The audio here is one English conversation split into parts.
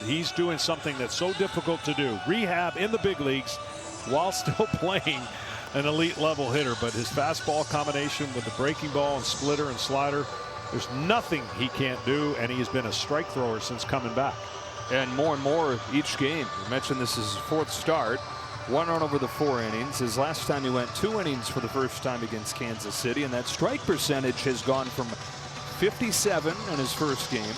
he's doing something that's so difficult to do. Rehab in the big leagues while still playing an elite level hitter. But his fastball combination with the breaking ball and splitter and slider, there's nothing he can't do, and he's been a strike thrower since coming back. And more each game. You mentioned this is his fourth start. 1 run over the 4 innings. His last time he went 2 innings for the first time against Kansas City, and that strike percentage has gone from 57 in his first game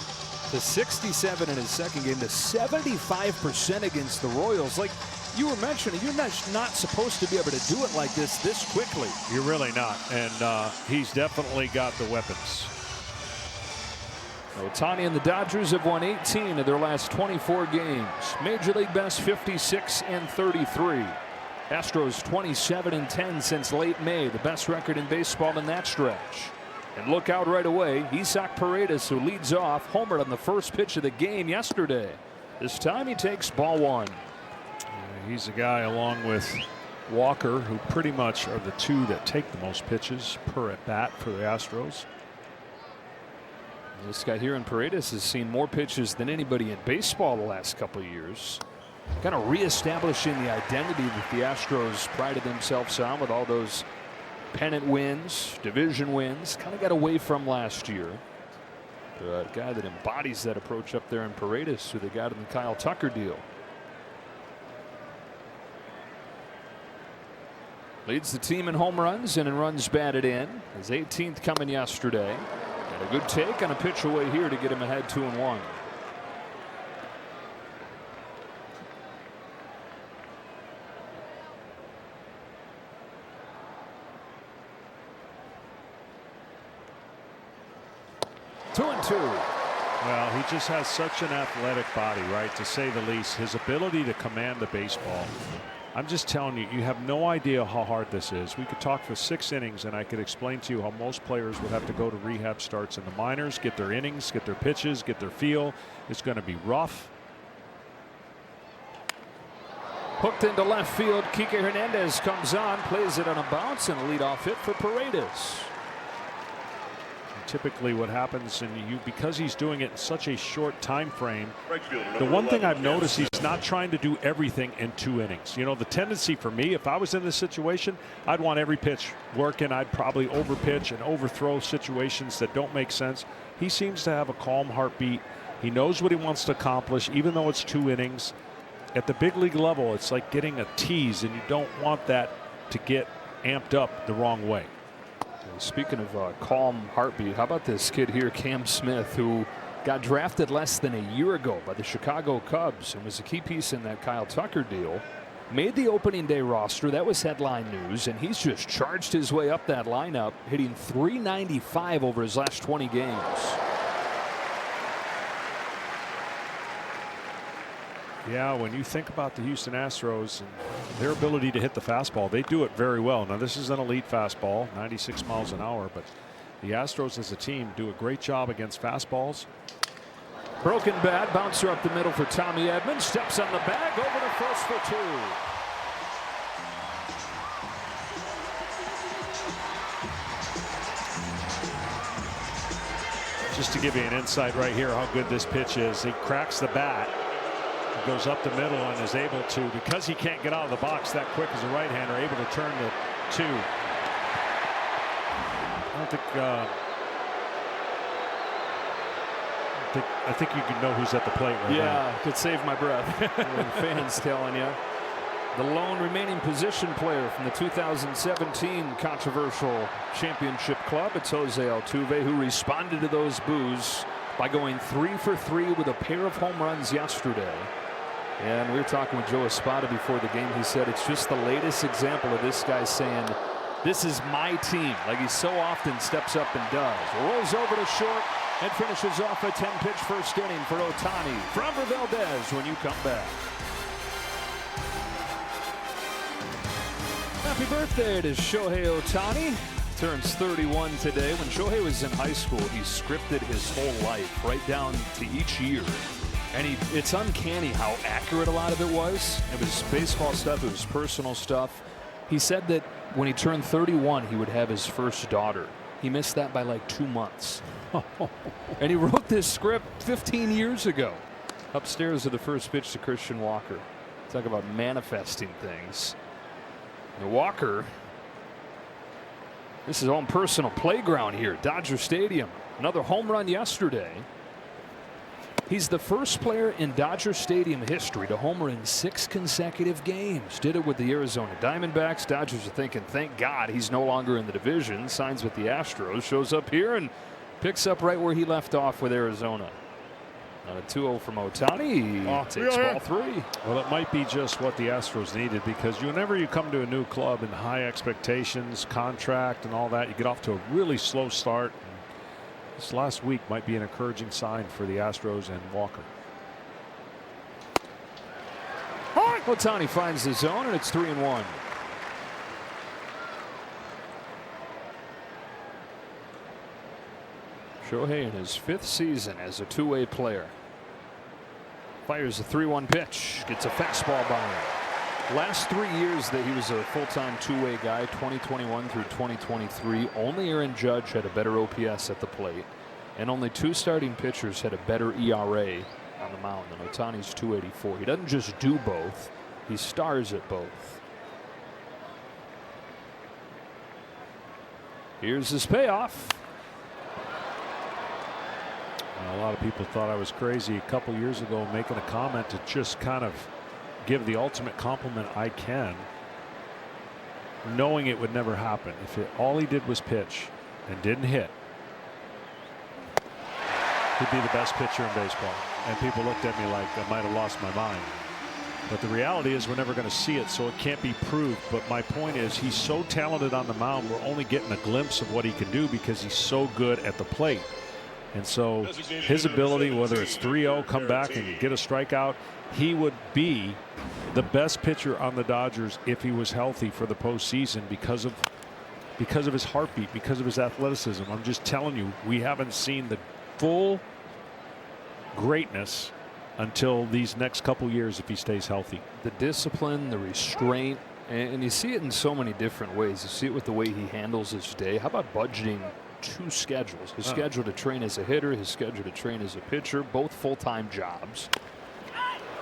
to 67 in his second game to 75% against the Royals. Like you were mentioning, you're not supposed to be able to do it like this quickly. You're really not, and he's definitely got the weapons. Ohtani and the Dodgers have won 18 of their last 24 games. Major League best 56-33. Astros 27-10 since late May, the best record in baseball in that stretch. And look out right away, Isaac Paredes, who leads off, homered on the first pitch of the game yesterday. This time he takes ball 1. He's a guy along with Walker who pretty much are the two that take the most pitches per at bat for the Astros. This guy here in Paredes has seen more pitches than anybody in baseball the last couple of years. Kind of reestablishing the identity that the Astros prided themselves on with all those pennant wins, division wins. Kind of got away from last year. A guy that embodies that approach up there in Paredes, who they got in the Kyle Tucker deal. Leads the team in home runs and in runs batted in. His 18th coming yesterday. And a good take on a pitch away here to get him ahead 2-1. Two and two. Well, he just has such an athletic body, right, to say the least. His ability to command the baseball. I'm just telling you, you have no idea how hard this is. We could talk for 6 innings, and I could explain to you how most players would have to go to rehab starts in the minors, get their innings, get their pitches, get their feel. It's going to be rough. Hooked into left field. Kike Hernandez comes on, plays it on a bounce, and a leadoff hit for Paredes. Typically what happens, and because he's doing it in such a short time frame, the one thing I've noticed, he's not trying to do everything in 2 innings. You know, the tendency for me, if I was in this situation, I'd want every pitch working. I'd probably overpitch and overthrow situations that don't make sense. He seems to have a calm heartbeat. He knows what he wants to accomplish, even though it's 2 innings. At the big league level, it's like getting a tease, and you don't want that to get amped up the wrong way. Speaking of calm heartbeat, how about this kid here, Cam Smith, who got drafted less than a year ago by the Chicago Cubs and was a key piece in that Kyle Tucker deal. Made the opening day roster. That was headline news, and he's just charged his way up that lineup, hitting .395 over his last 20 games. Yeah, when you think about the Houston Astros and their ability to hit the fastball, they do it very well. Now, this is an elite fastball, 96 miles an hour, but the Astros as a team do a great job against fastballs. Broken bat, bouncer up the middle for Tommy Edmonds, steps on the bag, over to first for 2. Just to give you an insight right here how good this pitch is, he cracks the bat. Goes up the middle and is able to, because he can't get out of the box that quick as a right-hander, able to turn the 2. I think you can know who's at the plate right now. Yeah, could save my breath. Fans telling you. The lone remaining position player from the 2017 controversial championship club, it's Jose Altuve, who responded to those boos by going 3 for 3 with a pair of home runs yesterday. And we were talking with Joe Espada before the game. He said it's just the latest example of this guy saying, this is my team, like he so often steps up and does. Rolls over to short and finishes off a 10-pitch first inning for Ohtani. Framber Valdez when you come back. Happy birthday to Shohei Ohtani. Turns 31 today. When Shohei was in high school, he scripted his whole life right down to each year. And it's uncanny how accurate a lot of it was. It was baseball stuff. It was personal stuff. He said that when he turned 31, he would have his first daughter. He missed that by like 2 months. And he wrote this script 15 years ago. Upstairs to the first pitch to Christian Walker. Talk about manifesting things. And Walker, this is his own personal playground here, Dodger Stadium. Another home run yesterday. He's the first player in Dodger Stadium history to homer in 6 consecutive games. Did it with the Arizona Diamondbacks. Dodgers are thinking, thank God he's no longer in the division. Signs with the Astros. Shows up here and picks up right where he left off with Arizona. On a 2-0 from Ohtani. Takes ball 3. Well, it might be just what the Astros needed, because whenever you come to a new club and high expectations, contract and all that, you get off to a really slow start. This last week might be an encouraging sign for the Astros and Walker. Ohtani finds the zone, and it's 3-1. Shohei in his 5th season as a two-way player. Fires a 3-1 pitch. Gets a fastball by him. Last 3 years that he was a full-time two-way guy, 2021 through 2023, only Aaron Judge had a better OPS at the plate, and only 2 starting pitchers had a better ERA on the mound than Ohtani's 284. He doesn't just do both, he stars at both. Here's his payoff. A lot of people thought I was crazy a couple years ago making a comment to just kind of give the ultimate compliment I can, knowing it would never happen. If all he did was pitch and didn't hit, he'd be the best pitcher in baseball. And people looked at me like I might have lost my mind. But the reality is we're never going to see it, so it can't be proved. But my point is he's so talented on the mound, we're only getting a glimpse of what he can do because he's so good at the plate. And so his ability, whether it's 3-0, come back and get a strikeout, he would be the best pitcher on the Dodgers if he was healthy for the postseason because of his heartbeat, because of his athleticism. I'm just telling you, we haven't seen the full greatness until these next couple years if he stays healthy. The discipline, the restraint, and you see it in so many different ways. You see it with the way he handles his day. How about budgeting 2 schedules? His schedule to train as a hitter, his schedule to train as a pitcher, both full-time jobs.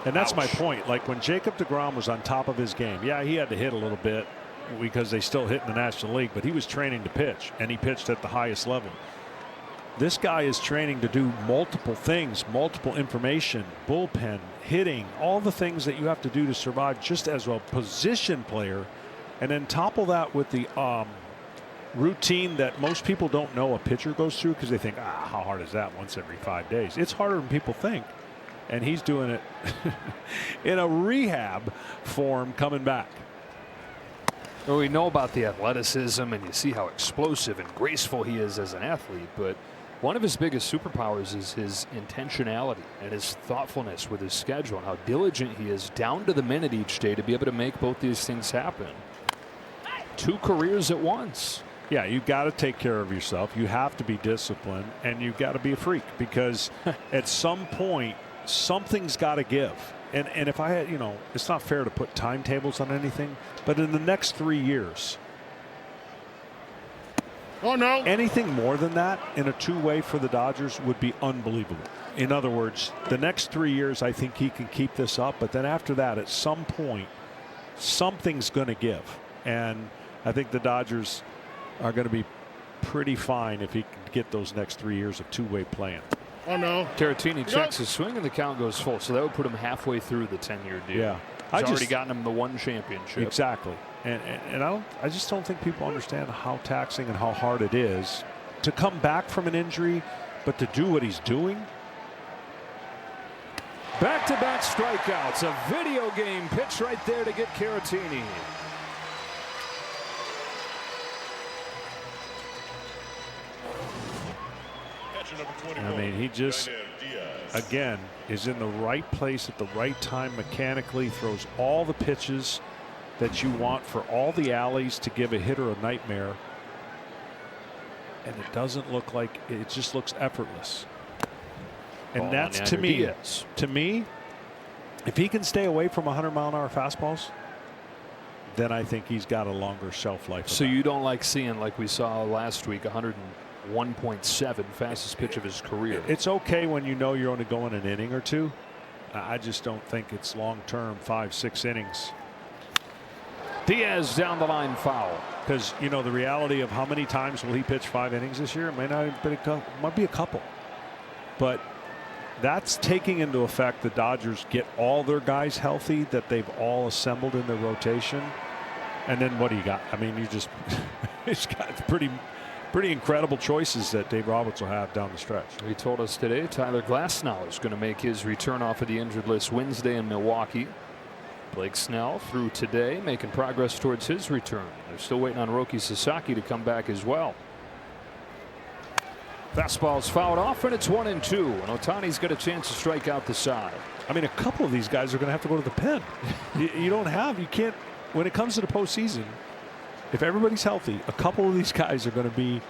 And that's my point. Like when Jacob deGrom was on top of his game, yeah, he had to hit a little bit because they still hit in the National League, but he was training to pitch, and he pitched at the highest level. This guy is training to do multiple things, multiple information, bullpen, hitting, all the things that you have to do to survive just as a position player, and then topple that with the routine that most people don't know a pitcher goes through because they think, how hard is that once every 5 days? It's harder than people think. And he's doing it in a rehab form coming back. Well, we know about the athleticism, and you see how explosive and graceful he is as an athlete, but one of his biggest superpowers is his intentionality and his thoughtfulness with his schedule and how diligent he is down to the minute each day to be able to make both these things happen. 2 careers at once. Yeah, you've got to take care of yourself. You have to be disciplined, and you've got to be a freak because at some point something's got to give. And if I had, it's not fair to put timetables on anything, but in the next 3 years, anything more than that in a two-way for the Dodgers would be unbelievable. In other words, the next 3 years, I think he can keep this up, but then after that, at some point, something's going to give. And I think the Dodgers are going to be pretty fine if he can get those next 3 years of two-way playing. Caratini checks his swing and the count goes full, so that would put him halfway through the 10-year deal. Yeah, He's already gotten him the 1 championship. Exactly, and I just don't think people understand how taxing and how hard it is to come back from an injury, but to do what he's doing. Back-to-back strikeouts, a video game pitch right there to get Caratini. I mean, he just, again, is in the right place at the right time mechanically, throws all the pitches that you want for all the alleys to give a hitter a nightmare. And it doesn't look like, it just looks effortless. And that's, to me, if he can stay away from 100-mile-an-hour fastballs, then I think he's got a longer shelf life. So you don't like seeing, like we saw last week, 101.7, fastest pitch of his career. It's okay when you know you're only going an inning or two, I just don't think it's long-term 5-6 innings. Diaz down the line, foul. Because, you know, the reality of how many times will he pitch 5 innings this year? It may not even be a couple, might be a couple. But that's taking into effect the Dodgers get all their guys healthy that they've all assembled in their rotation. And then what do you got? I mean, you just it's got pretty incredible choices that Dave Roberts will have down the stretch. He told us today Tyler Glasnow is going to make his return off of the injured list Wednesday in Milwaukee. Blake Snell through today, making progress towards his return. They're still waiting on Roki Sasaki to come back as well. Fastball's fouled off, and it's 1-2. And Ohtani's got a chance to strike out the side. I mean, a couple of these guys are going to have to go to the pen. You can't. When it comes to the postseason, if everybody's healthy, a couple of these guys are going to be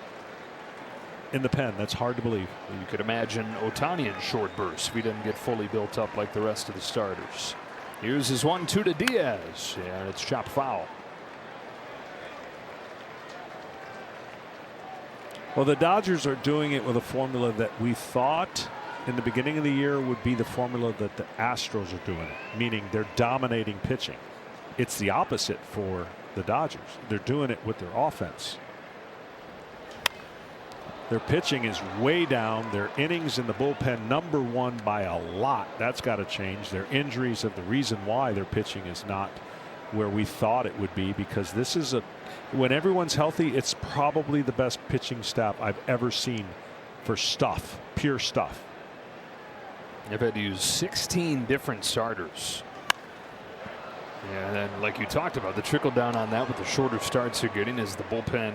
in the pen. That's hard to believe. You could imagine Ohtani in short bursts if he doesn't get fully built up like the rest of the starters. Here's his 1-2 to Diaz, and it's chopped foul. Well, the Dodgers are doing it with a formula that we thought in the beginning of the year would be the formula that the Astros are doing it, meaning they're dominating pitching. It's the opposite for the Dodgers. They're doing it with their offense. Their pitching is way down. Their innings in the bullpen #1 by a lot. That's got to change. Their injuries are the reason why their pitching is not where we thought it would be, because this is when everyone's healthy, it's probably the best pitching staff I've ever seen for stuff, pure stuff. They've had to use 16 different starters. Yeah, and then like you talked about, the trickle down on that with the shorter starts they're getting is the bullpen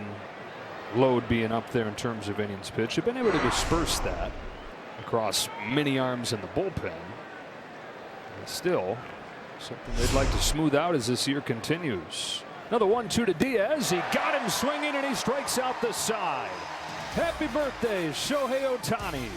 load being up there in terms of innings pitched. They've been able to disperse that across many arms in the bullpen. And still something they'd like to smooth out as this year continues. Another 1-2 to Diaz. He got him swinging and he strikes out the side. Happy birthday, Shohei Ohtani.